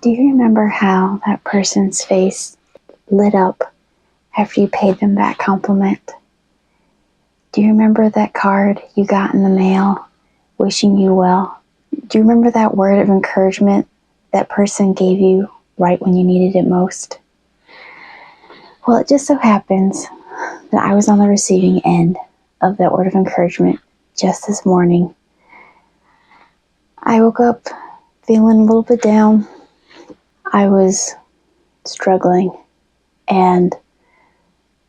Do you remember how that person's face lit up after you paid them that compliment? Do you remember that card you got in the mail wishing you well? Do you remember that word of encouragement that person gave you right when you needed it most? Well, it just so happens that I was on the receiving end of that word of encouragement just this morning. I woke up feeling a little bit down. I was struggling, and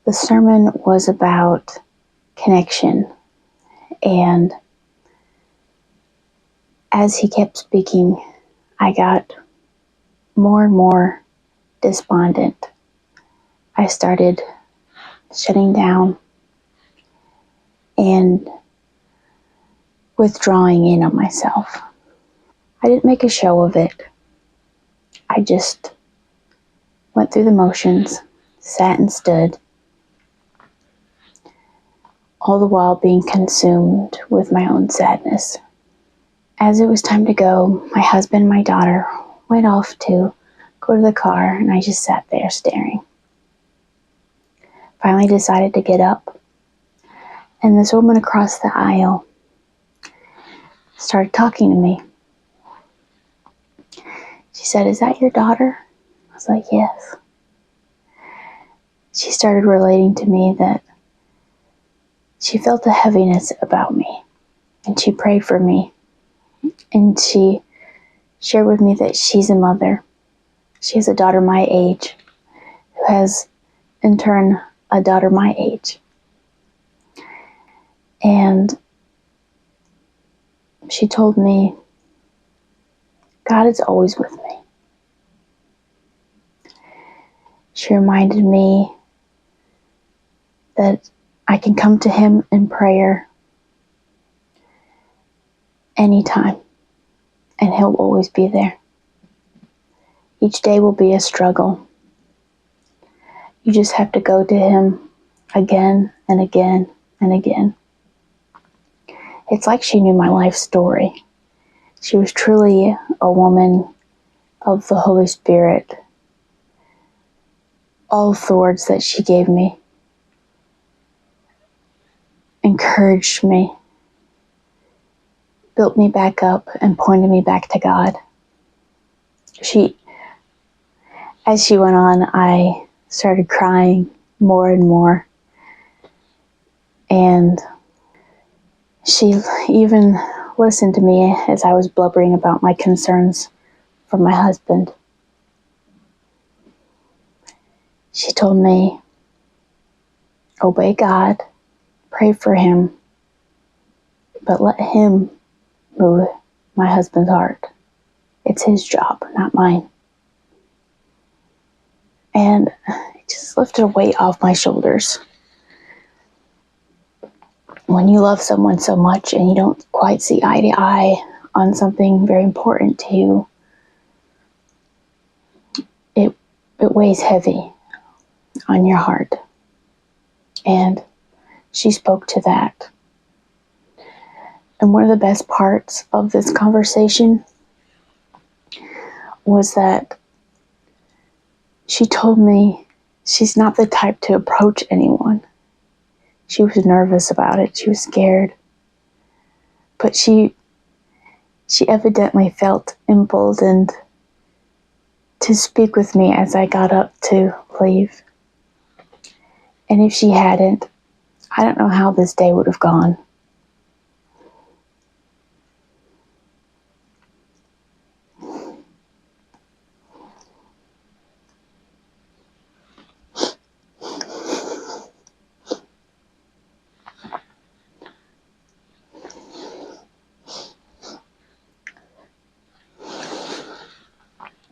the sermon was about connection. And as he kept speaking, I got more and more despondent. I started shutting down and withdrawing in on myself. I didn't make a show of it. I just went through the motions, sat and stood, all the while being consumed with my own sadness. As it was time to go, my husband and my daughter went off to go to the car, and I just sat there staring. Finally decided to get up, and this woman across the aisle started talking to me. She said, "Is that your daughter?" I was like, "Yes." She started relating to me that she felt a heaviness about me, and she prayed for me, and she shared with me that she's a mother. She has a daughter my age, who has, in turn, a daughter my age. And she told me, God is always with me. She reminded me that I can come to him in prayer anytime, and he'll always be there. Each day will be a struggle. You just have to go to him again and again and again. It's like she knew my life story. She was truly a woman of the Holy Spirit. All of the words that she gave me encouraged me, built me back up, and pointed me back to God. As she went on, I started crying more and more. And she even listened to me as I was blubbering about my concerns for my husband. She told me, obey God, pray for him, but let him move my husband's heart. It's his job, not mine. And it just lifted a weight off my shoulders. When you love someone so much and you don't quite see eye to eye on something very important to you, it weighs heavy on your heart. And she spoke to that. And one of the best parts of this conversation was that she told me she's not the type to approach anyone. She was nervous about it. She was scared. But she evidently felt emboldened to speak with me as I got up to leave. And if she hadn't, I don't know how this day would have gone.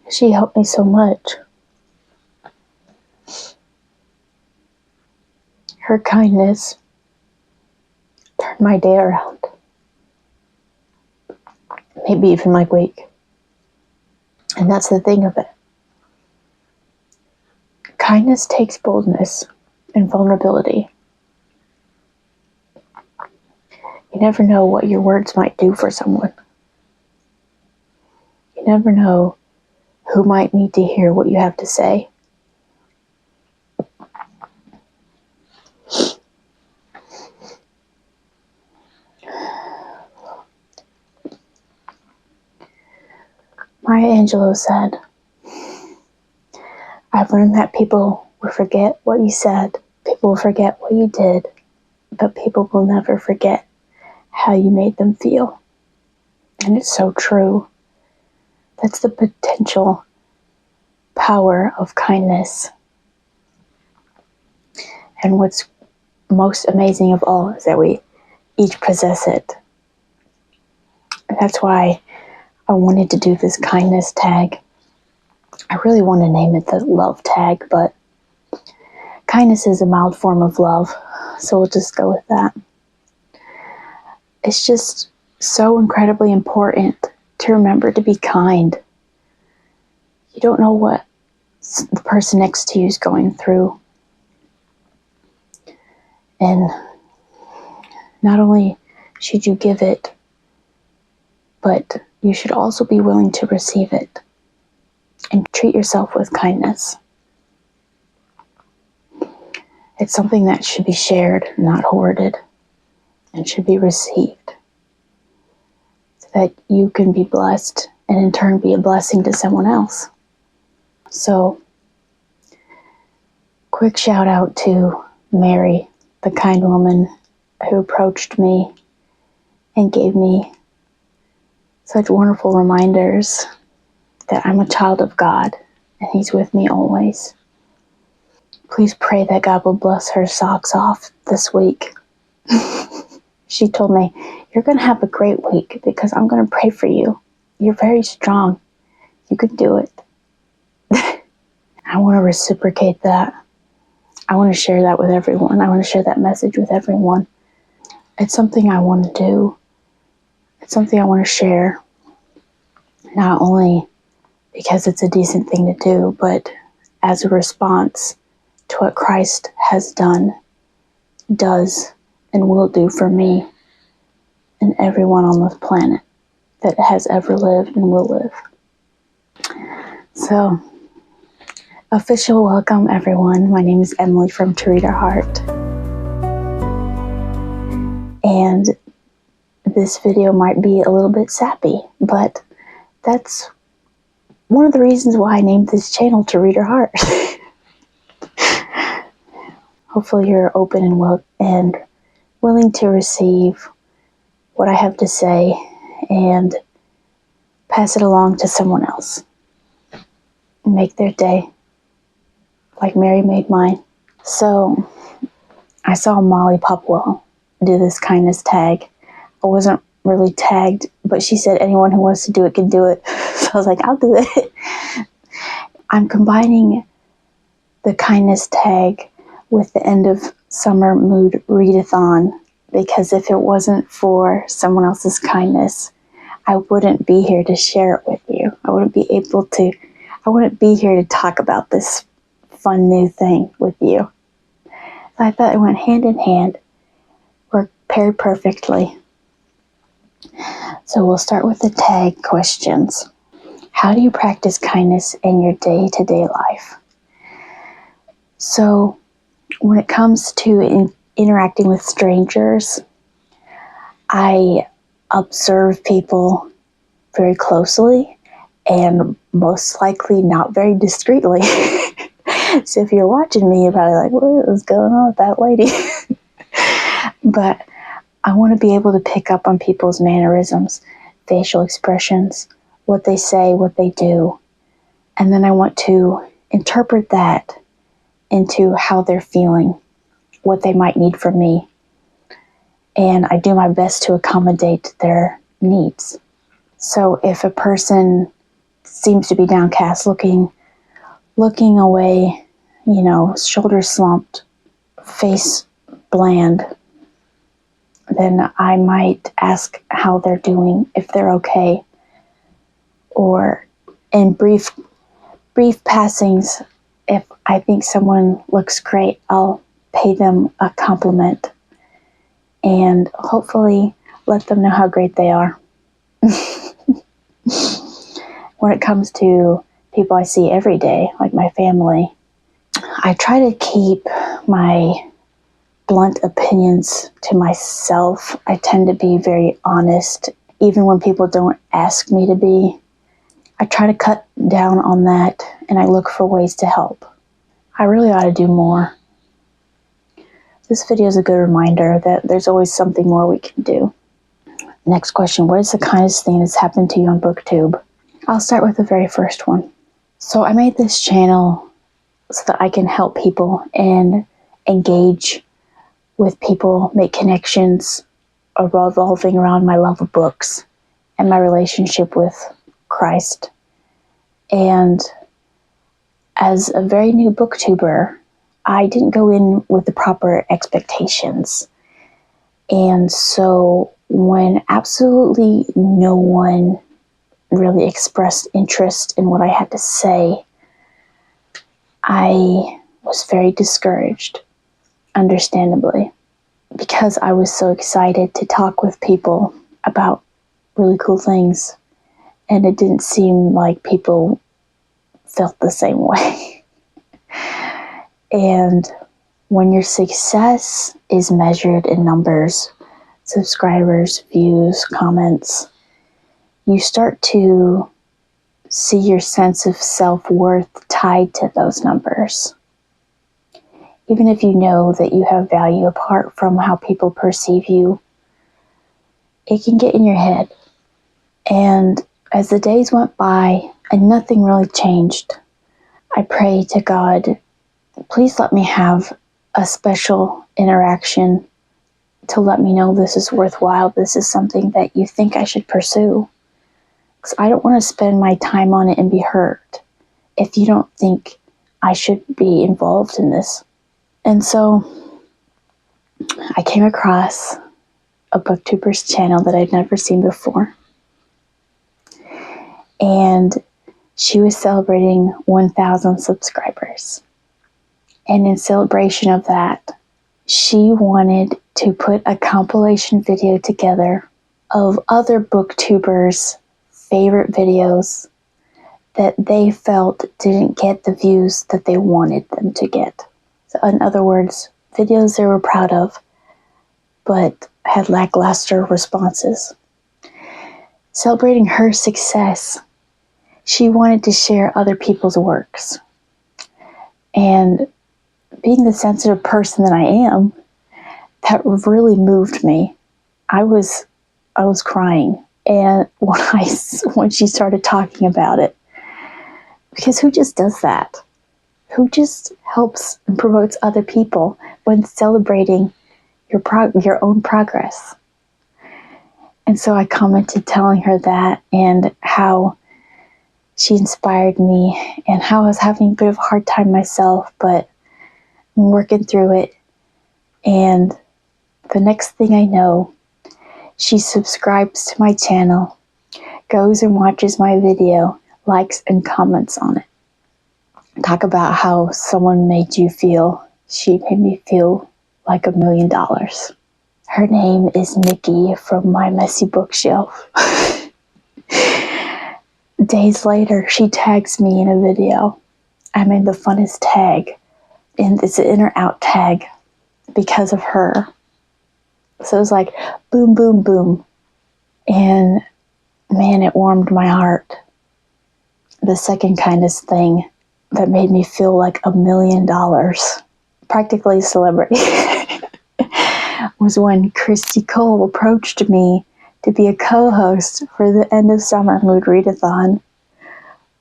She helped me so much. Her kindness turned my day around. Maybe even my week. And that's the thing of it. Kindness takes boldness and vulnerability. You never know what your words might do for someone. You never know who might need to hear what you have to say. Maya Angelou said, I've learned that people will forget what you said, people will forget what you did, but people will never forget how you made them feel. And it's so true. That's the potential power of kindness. And what's most amazing of all is that we each possess it. And that's why I wanted to do this kindness tag. I really want to name it the love tag, but kindness is a mild form of love, so we'll just go with that. It's just so incredibly important to remember to be kind. You don't know what the person next to you is going through. And not only should you give it, but you should also be willing to receive it and treat yourself with kindness. It's something that should be shared, not hoarded, and should be received so that you can be blessed and in turn be a blessing to someone else. So, quick shout out to Mary, the kind woman who approached me and gave me such wonderful reminders that I'm a child of God and He's with me always. Please pray that God will bless her socks off this week. She told me, you're going to have a great week because I'm going to pray for you. You're very strong. You can do it. I want to reciprocate that. I want to share that with everyone. I want to share that message with everyone. It's something I want to do. It's something I want to share. Not only because it's a decent thing to do, but as a response to what Christ has done, does, and will do for me and everyone on this planet that has ever lived and will live. So, official welcome everyone. My name is Emily from To Read Our Heart. And this video might be a little bit sappy, but that's one of the reasons why I named this channel To Read Our Heart. Hopefully you're open and willing to receive what I have to say and pass it along to someone else. Make their day like Mary made mine. So I saw Molly Popwell do this kindness tag. I wasn't really tagged, but she said anyone who wants to do it can do it. So I was like, I'll do it. I'm combining the kindness tag with the end of summer mood readathon, because if it wasn't for someone else's kindness, I wouldn't be here to share it with you. I wouldn't be here to talk about this fun new thing with you. So I thought it went hand in hand, worked paired perfectly. So we'll start with the tag questions. How do you practice kindness in your day-to-day life? So when it comes to interacting with strangers, I observe people very closely and most likely not very discreetly. So if you're watching me, you're probably like, what is going on with that lady? But I want to be able to pick up on people's mannerisms, facial expressions, what they say, what they do. And then I want to interpret that into how they're feeling, what they might need from me. And I do my best to accommodate their needs. So if a person seems to be downcast, looking away, shoulders slumped, face bland, then I might ask how they're doing, if they're okay. Or in brief passings, if I think someone looks great, I'll pay them a compliment and hopefully let them know how great they are. When it comes to people I see every day, like my family. I try to keep my blunt opinions to myself. I tend to be very honest, even when people don't ask me to be. I try to cut down on that, and I look for ways to help. I really ought to do more. This video is a good reminder that there's always something more we can do. Next question, what is the kindest thing that's happened to you on BookTube? I'll start with the very first one. So I made this channel so that I can help people and engage with people, make connections revolving around my love of books and my relationship with Christ. And as a very new booktuber, I didn't go in with the proper expectations. And so when absolutely no one really expressed interest in what I had to say, I was very discouraged, understandably, because I was so excited to talk with people about really cool things, and it didn't seem like people felt the same way. And when your success is measured in numbers, subscribers, views, comments, you start to see your sense of self-worth tied to those numbers. Even if you know that you have value apart from how people perceive you, it can get in your head. And as the days went by and nothing really changed, I pray to God, please let me have a special interaction to let me know this is worthwhile, this is something that you think I should pursue. Because I don't want to spend my time on it and be hurt if you don't think I should be involved in this. And so I came across a BookTubers channel that I'd never seen before. And she was celebrating 1,000 subscribers. And in celebration of that, she wanted to put a compilation video together of other BookTubers' favorite videos that they felt didn't get the views that they wanted them to get. So in other words, videos they were proud of, but had lackluster responses. Celebrating her success, she wanted to share other people's works. And being the sensitive person that I am, that really moved me. I was crying, and when she started talking about it, because who just does that? Who just helps and promotes other people when celebrating your own progress? And so I commented telling her that, and how she inspired me, and how I was having a bit of a hard time myself, but I'm working through it. And the next thing I know, she subscribes to my channel, goes and watches my video, likes and comments on it. Talk about how someone made you feel. She made me feel like $1 million. Her name is Nicki from my messy bookshelf. Days later, she tags me in a video. I made the funnest tag, and it's an in or out tag because of her. So it was like boom, boom, boom. And man, it warmed my heart. The second kindest thing that made me feel like $1 million, practically a celebrity, was when Kristi Cole approached me to be a co-host for the end of summer mood readathon.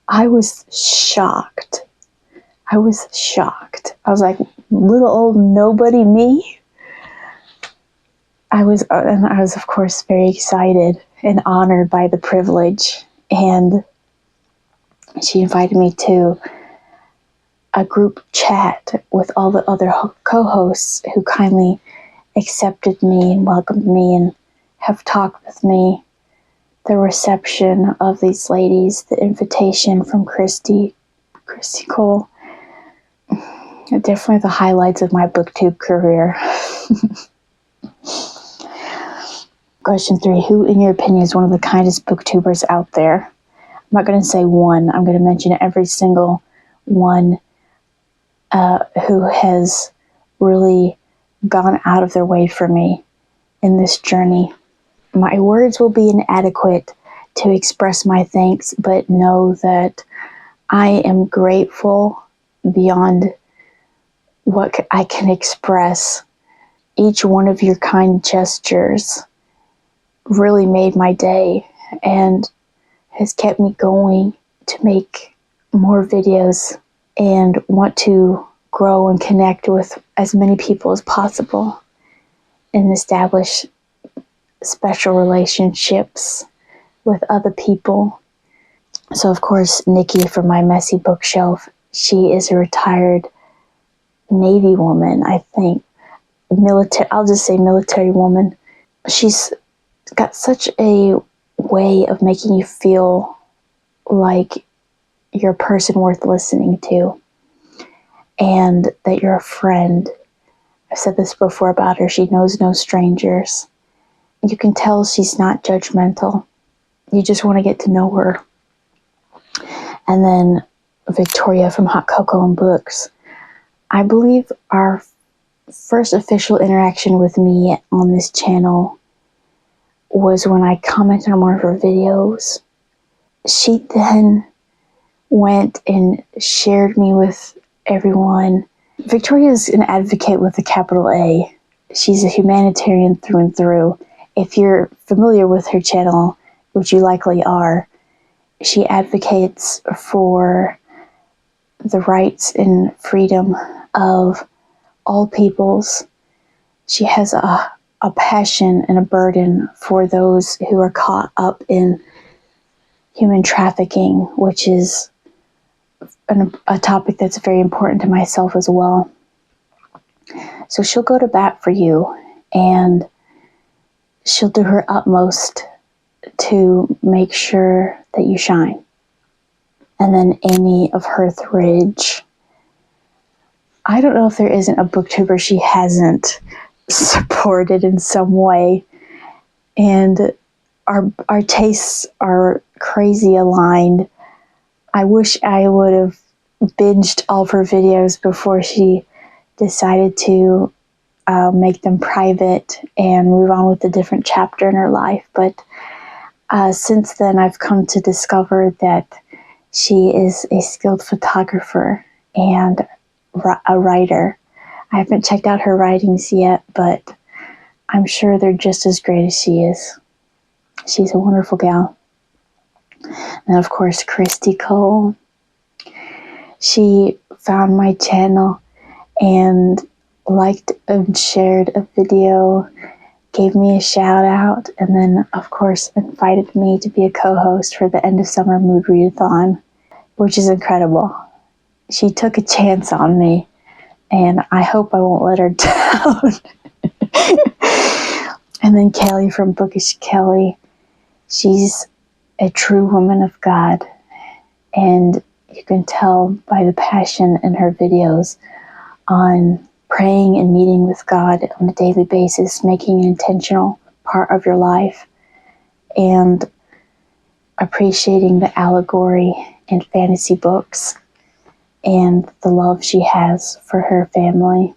I was shocked. I was like, little old nobody me. I was of course very excited and honored by the privilege. And she invited me to a group chat with all the other co-hosts who kindly accepted me and welcomed me and have talked with me. The reception of these ladies, the invitation from Kristi Cole, definitely the highlights of my BookTube career. Question 3, who in your opinion is one of the kindest booktubers out there? I'm not going to say one. I'm going to mention every single one who has really gone out of their way for me in this journey. My words will be inadequate to express my thanks, but know that I am grateful beyond what I can express. Each one of your kind gestures really made my day and has kept me going to make more videos and want to grow and connect with as many people as possible and establish special relationships with other people. So of course, Nicki from my messy bookshelf, she is a retired Navy woman, I think. I'll just say military woman. She's got such a way of making you feel like you're a person worth listening to and that you're a friend. I've said this before about her. She knows no strangers. You can tell she's not judgmental. You just want to get to know her. And then Victoria from Hot Cocoa and Books. I believe our first official interaction with me on this channel was when I commented on one of her videos. She then went and shared me with everyone. Victoria is an advocate with a capital A. She's a humanitarian through and through. If you're familiar with her channel, which you likely are, she advocates for the rights and freedom of all peoples. She has a passion and a burden for those who are caught up in human trafficking, which is a topic that's very important to myself as well. So she'll go to bat for you, and she'll do her utmost to make sure that you shine. And then Amy of Hearth Ridge. I don't know if there isn't a booktuber she hasn't supported in some way. And our tastes are crazy aligned. I wish I would have binged all of her videos before she decided to make them private and move on with a different chapter in her life. But since then, I've come to discover that she is a skilled photographer and a writer. I haven't checked out her writings yet, but I'm sure they're just as great as she is. She's a wonderful gal. And of course, Kristi Cole. She found my channel and liked and shared a video, gave me a shout out, and then of course invited me to be a co-host for the end of summer mood readathon, which is incredible. She took a chance on me, and I hope I won't let her down. And then Kelley from Bookish Kelley. She's a true woman of God, and you can tell by the passion in her videos on praying and meeting with God on a daily basis, making an intentional part of your life, and appreciating the allegory in fantasy books and the love she has for her family.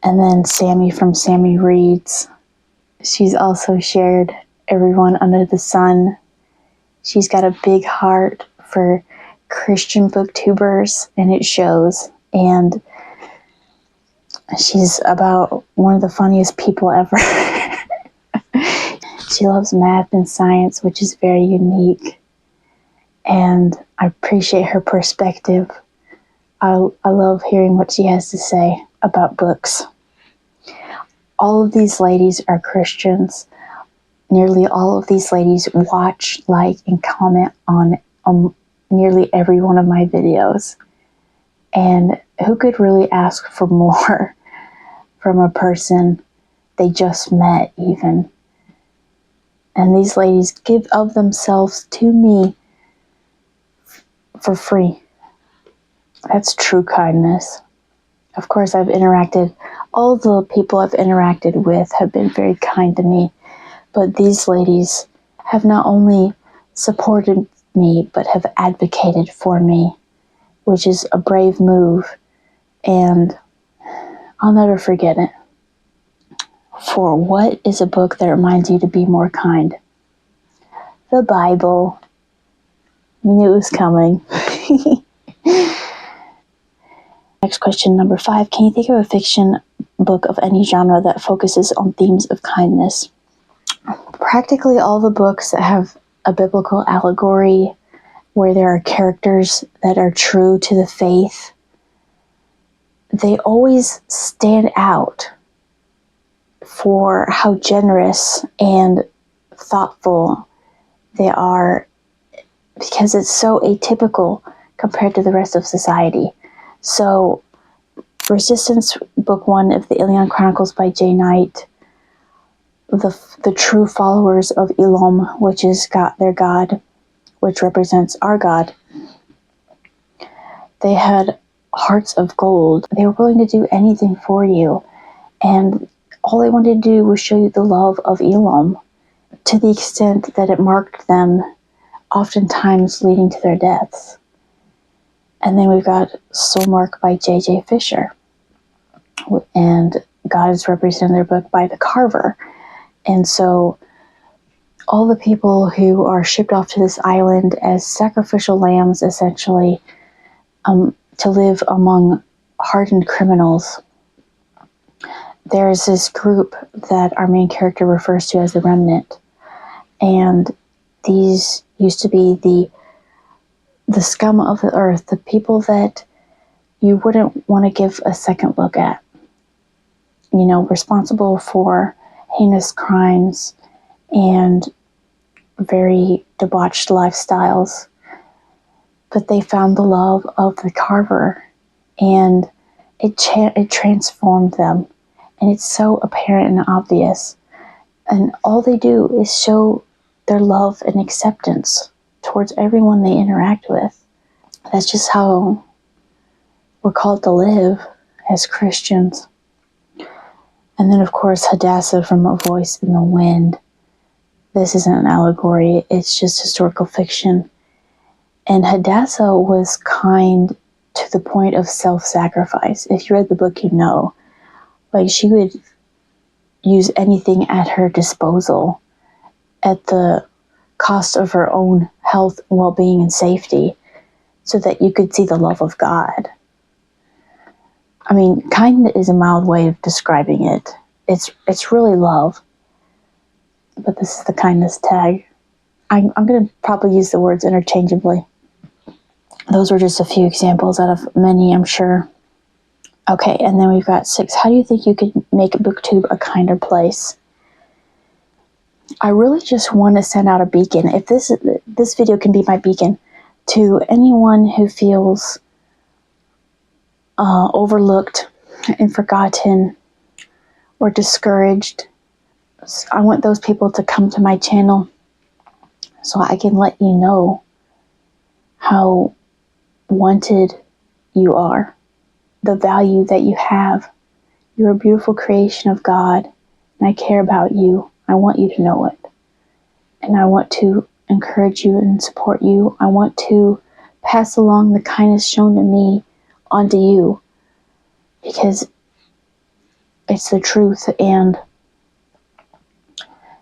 And then Sami from Sami Reads. She's also shared everyone under the sun. She's got a big heart for Christian booktubers, and it shows. And she's about one of the funniest people ever. She loves math and science, which is very unique. And I appreciate her perspective. I love hearing what she has to say about books. All of these ladies are Christians. Nearly all of these ladies watch, like, and comment on nearly every one of my videos. And who could really ask for more from a person they just met even? And these ladies give of themselves to me for free. That's true kindness. Of course, all the people I've interacted with have been very kind to me, but these ladies have not only supported me, but have advocated for me, which is a brave move, and I'll never forget it. For what is a book that reminds you to be more kind? The Bible. I knew it was coming. Next question, number 5. Can you think of a fiction book of any genre that focuses on themes of kindness? Practically all the books that have a biblical allegory, where there are characters that are true to the faith, they always stand out for how generous and thoughtful they are, because it's so atypical compared to the rest of society. So, Resistance, Book 1 of the Ilion Chronicles by J. Knight, the true followers of Elam, which is God, their God, which represents our God, they had hearts of gold. They were willing to do anything for you, and all they wanted to do was show you the love of Elam, to the extent that it marked them, oftentimes leading to their deaths. And then we've got Soulmark by J.J. Fisher, and God is represented in their book by the Carver. And so all the people who are shipped off to this island as sacrificial lambs, essentially, to live among hardened criminals, there's this group that our main character refers to as the Remnant. And these used to be the scum of the earth, the people that you wouldn't want to give a second look at. You know, responsible for heinous crimes and very debauched lifestyles. But they found the love of the Carver, and it transformed them. And it's so apparent and obvious. And all they do is show their love and acceptance towards everyone they interact with. That's just how we're called to live as Christians. And then, of course, Hadassah from A Voice in the Wind. This isn't an allegory, it's just historical fiction. And Hadassah was kind to the point of self-sacrifice. If you read the book, you know. Like, she would use anything at her disposal at the cost of her own health, well-being, and safety, so that you could see the love of God. I mean, kind is a mild way of describing it. It's really love. But this is the kindness tag. I'm going to probably use the words interchangeably. Those were just a few examples out of many, I'm sure. Okay, and then we've got 6. How do you think you could make BookTube a kinder place? I really just want to send out a beacon. If this video can be my beacon to anyone who feels overlooked and forgotten or discouraged. I want those people to come to my channel so I can let you know how wanted you are, the value that you have. You're a beautiful creation of God, and I care about you. I want you to know it. And I want to encourage you and support you. I want to pass along the kindness shown to me onto you, because it's the truth, and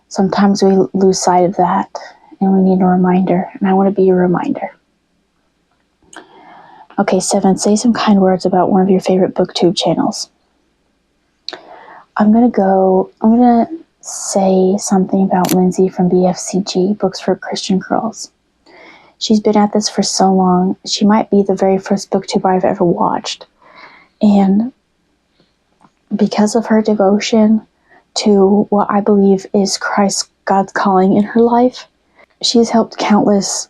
sometimes we lose sight of that, and we need a reminder, and I want to be a reminder. Okay, 7, say some kind words about one of your favorite BookTube channels. I'm going to say something about Lyndsey from BFCG, Books for Christian Girls. She's been at this for so long. She might be the very first BookTuber I've ever watched. And because of her devotion to what I believe is God's calling in her life, she's helped countless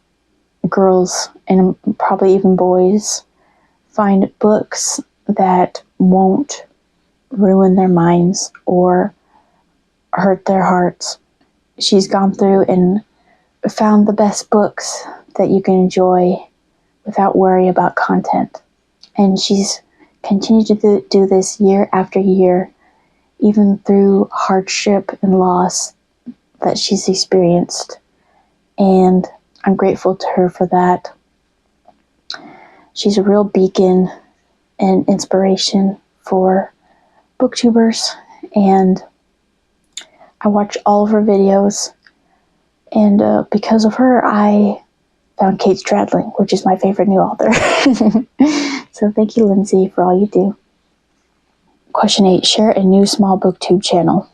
girls, and probably even boys, find books that won't ruin their minds or hurt their hearts. She's gone through and found the best books that you can enjoy without worry about content. And she's continued to do this year after year, even through hardship and loss that she's experienced. and I'm grateful to her for that. She's a real beacon and inspiration for BookTubers, and I watch all of her videos, and because of her, I found Kate Stradling, which is my favorite new author. So thank you, Lyndsey, for all you do. Question 8, share a new small BookTube channel.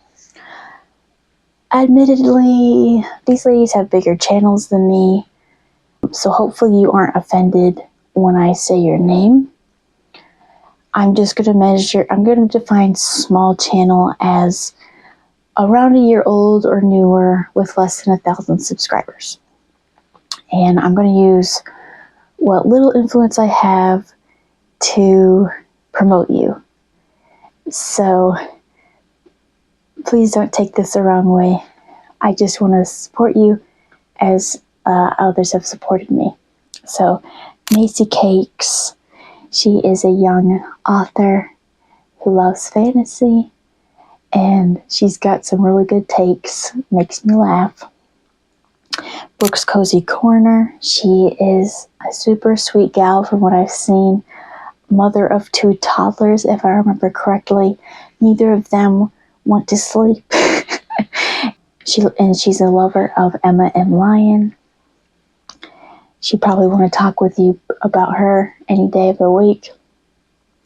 Admittedly, these ladies have bigger channels than me, so hopefully you aren't offended when I say your name. I'm going to define small channel as around a year old or newer with less than 1,000 subscribers. And I'm going to use what little influence I have to promote you. So please don't take this the wrong way. I just want to support you as others have supported me. So Macey Cakes, she is a young author who loves fantasy, and she's got some really good takes, makes me laugh. Brooke's Cozy Corner, she is a super sweet gal from what I've seen. Mother of 2 toddlers, if I remember correctly. Neither of them want to sleep. She's a lover of Emma and Lion. She probably want to talk with you about her any day of the week.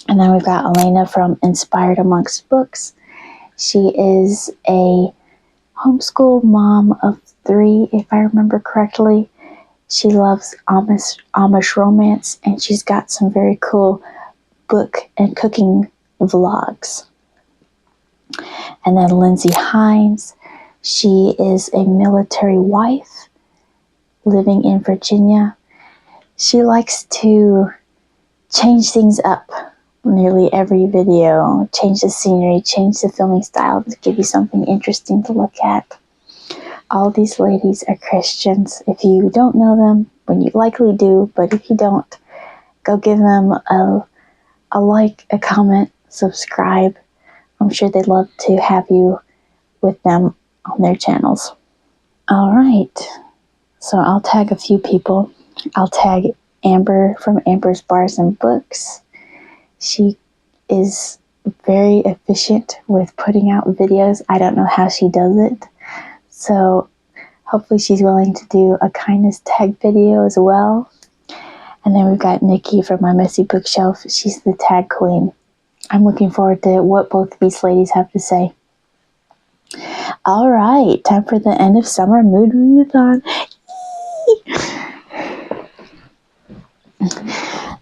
And then we've got Elena from Inspired Amongst Books. She is a homeschool mom of 3, if I remember correctly. She loves Amish romance, and she's got some very cool book and cooking vlogs. And then Lyndsey Hinds, she is a military wife living in Virginia. She likes to change things up nearly every video, change the scenery, change the filming style to give you something interesting to look at. All these ladies are Christians. If you don't know them, well, you likely do, but if you don't, go give them a like, a comment, subscribe. I'm sure they'd love to have you with them on their channels. All right, so I'll tag a few people. I'll tag Amber from Amber's Bars and Books. She is very efficient with putting out videos. I don't know how she does it. So hopefully she's willing to do a kindest tag video as well. And then we've got Nicki from My Messy Bookshelf. She's the tag queen. I'm looking forward to what both of these ladies have to say. All right, time for the end of summer mood readathon.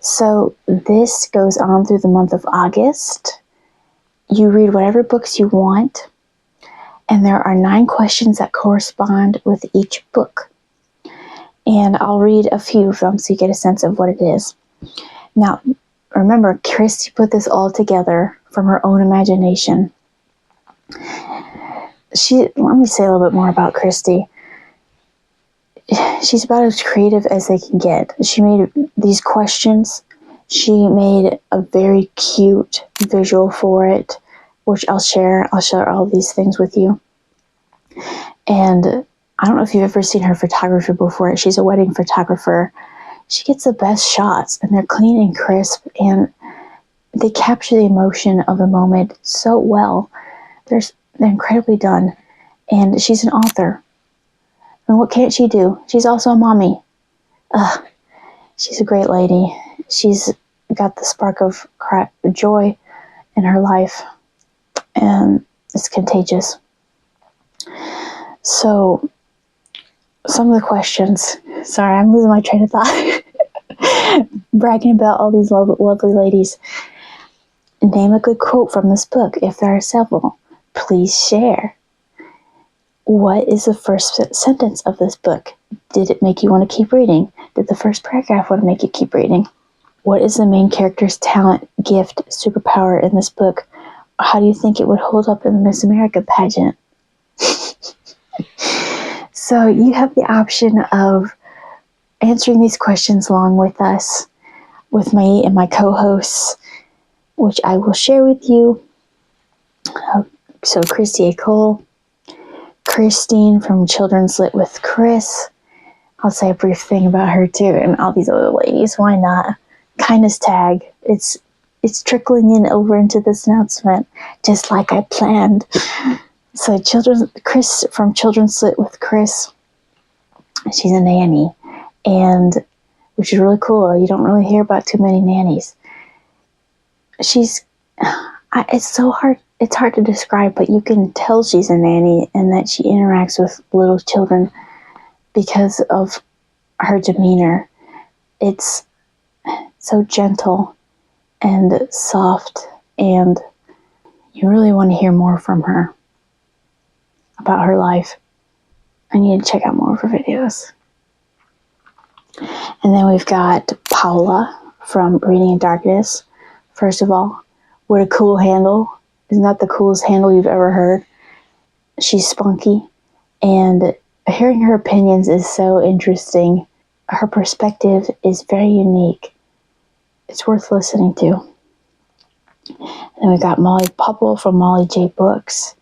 So this goes on through the month of August. You read whatever books you want, and there are 9 questions that correspond with each book. And I'll read a few of them so you get a sense of what it is. Now, remember, Kristi put this all together from her own imagination. Let me say a little bit more about Kristi. She's about as creative as they can get. She made these questions. She made a very cute visual for it, which I'll share. I'll share all these things with you. And I don't know if you've ever seen her photography before. She's a wedding photographer. She gets the best shots, and they're clean and crisp, and they capture the emotion of the moment so well. They're incredibly done. And she's an author. And what can't she do? She's also a mommy. She's a great lady. She's got the spark of joy in her life, and it's contagious. So, some of the questions. Sorry, I'm losing my train of thought. Bragging about all these lovely ladies. Name a good quote from this book, if there are several. Please share. What is the first sentence of this book? Did it make you want to keep reading? Did the first paragraph want to make you keep reading? What is the main character's talent, gift, superpower in this book? How do you think it would hold up in the Miss America pageant? So you have the option of answering these questions along with us, with me and my co-hosts, which I will share with you. So Kristi A. Cole, Christine from Children's Lit with Chris, I'll say a brief thing about her too, and all these other ladies. Why not? Kindest tag. It's trickling in over into this announcement, just like I planned. So Chris from Children's Lit with Chris, she's a nanny, and which is really cool. You don't really hear about too many nannies. It's so hard. It's hard to describe, but you can tell she's a nanny and that she interacts with little children because of her demeanor. It's so gentle and soft, and you really want to hear more from her about her life. I need to check out more of her videos. And then we've got Paula from Reading in Darkness. First of all, what a cool handle. Isn't that the coolest handle you've ever heard? She's spunky, and hearing her opinions is so interesting. Her perspective is very unique. It's worth listening to. And then we got Molly Popple from Molly J Books.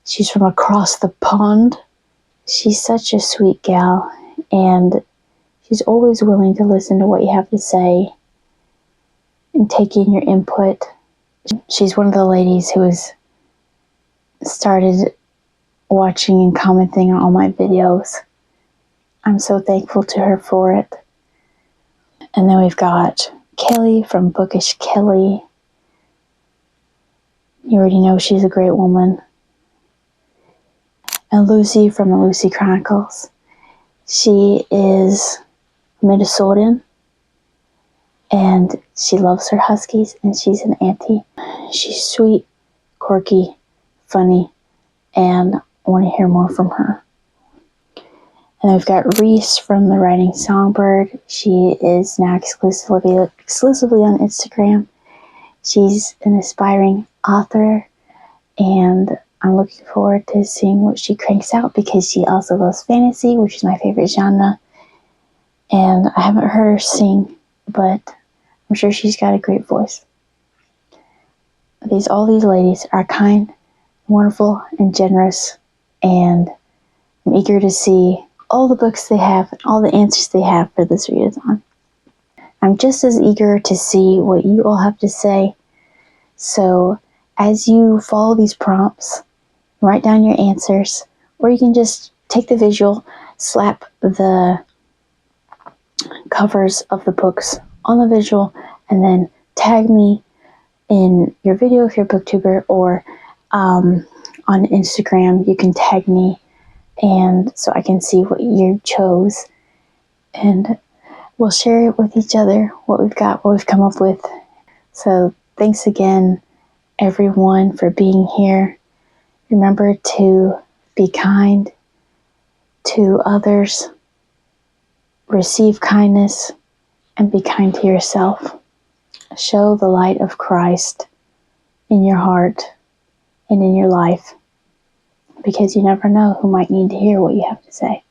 She's from across the pond. She's such a sweet gal, and she's always willing to listen to what you have to say and take in your input. She's one of the ladies who has started watching and commenting on all my videos. I'm so thankful to her for it. And then we've got Kelley from Bookish Kelley. You already know she's a great woman. And Lucy from the Lucy Chronicles. She is Minnesotan, and she loves her huskies, and she's an auntie. She's sweet, quirky, funny, and I want to hear more from her. And we've got Reese from The Writing Songbird. She is now exclusively on Instagram. She's an aspiring author, and I'm looking forward to seeing what she cranks out because she also loves fantasy, which is my favorite genre. And I haven't heard her sing, but I'm sure she's got a great voice. All these ladies are kind, wonderful, and generous, and I'm eager to see all the books they have and all the answers they have for this readathon. I'm just as eager to see what you all have to say. So as you follow these prompts, write down your answers, or you can just take the visual, slap the covers of the books on the visual, and then tag me in your video if you're a booktuber, or on Instagram you can tag me, and so I can see what you chose, and we'll share it with each other, what we've come up with. So thanks again, everyone, for being here. Remember to be kind to others, receive kindness, and be kind to yourself. Show the light of Christ in your heart and in your life, because you never know who might need to hear what you have to say.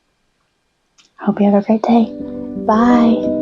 I hope you have a great day. Bye.